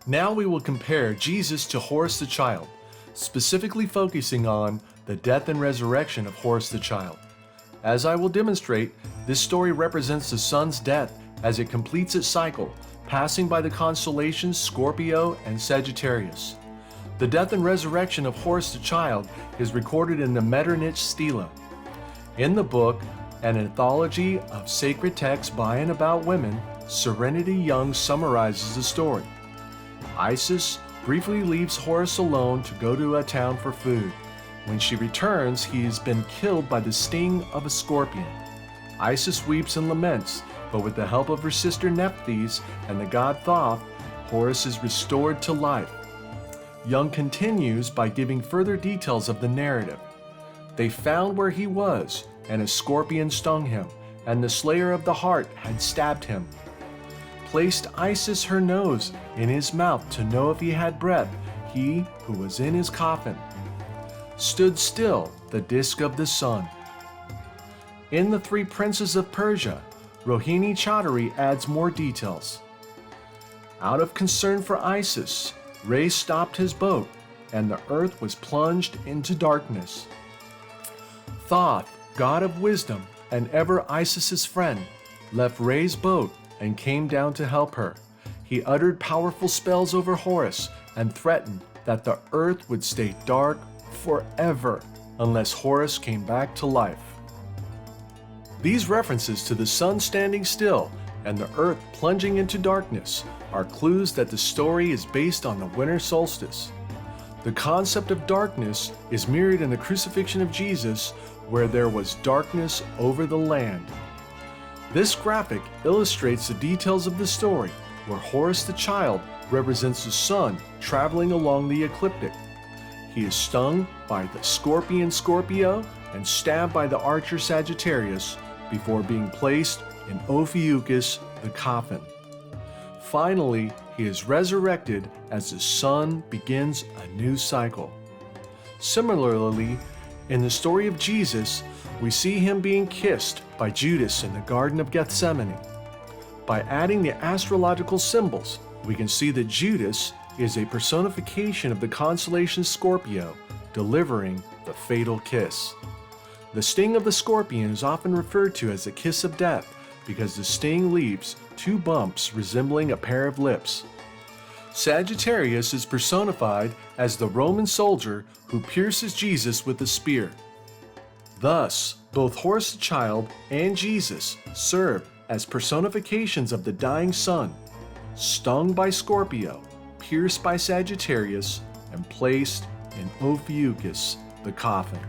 Now we will compare Jesus to Horus the child, specifically focusing on the death and resurrection of Horus the child. As I will demonstrate, this story represents the sun's death as it completes its cycle, passing by the constellations Scorpio and Sagittarius. The death and resurrection of Horus the child is recorded in the Metternich Stela. In the book, an anthology of sacred texts by and about women, Serenity Young summarizes the story. Isis briefly leaves Horus alone to go to a town for food. When she returns, he has been killed by the sting of a scorpion. Isis weeps and laments, but with the help of her sister Nephthys and the god Thoth, Horus is restored to life. Young continues by giving further details of the narrative. They found where he was, and a scorpion stung him, and the slayer of the heart had stabbed him. Placed Isis her nose in his mouth to know if he had breath, he who was in his coffin. Stood still the disk of the sun. In The Three Princes of Persia, Rohini Chaudhary adds more details. Out of concern for Isis, Re stopped his boat, and the earth was plunged into darkness. Thoth, god of wisdom and ever Isis's friend, left Re's boat and came down to help her. He uttered powerful spells over Horus and threatened that the earth would stay dark forever unless Horus came back to life. These references to the sun standing still and the earth plunging into darkness are clues that the story is based on the winter solstice. The concept of darkness is mirrored in the crucifixion of Jesus, where there was darkness over the land. This graphic illustrates the details of the story, where Horus the child represents the sun traveling along the ecliptic. He is stung by the scorpion Scorpio and stabbed by the archer Sagittarius before being placed in Ophiuchus, the coffin. Finally, he is resurrected as the sun begins a new cycle. Similarly, in the story of Jesus, we see him being kissed by Judas in the Garden of Gethsemane. By adding the astrological symbols, we can see that Judas is a personification of the constellation Scorpio, delivering the fatal kiss. The sting of the scorpion is often referred to as the kiss of death because the sting leaves two bumps resembling a pair of lips. Sagittarius is personified as the Roman soldier who pierces Jesus with a spear. Thus, both Horus the child and Jesus serve as personifications of the dying sun, stung by Scorpio, pierced by Sagittarius, and placed in Ophiuchus, the coffin.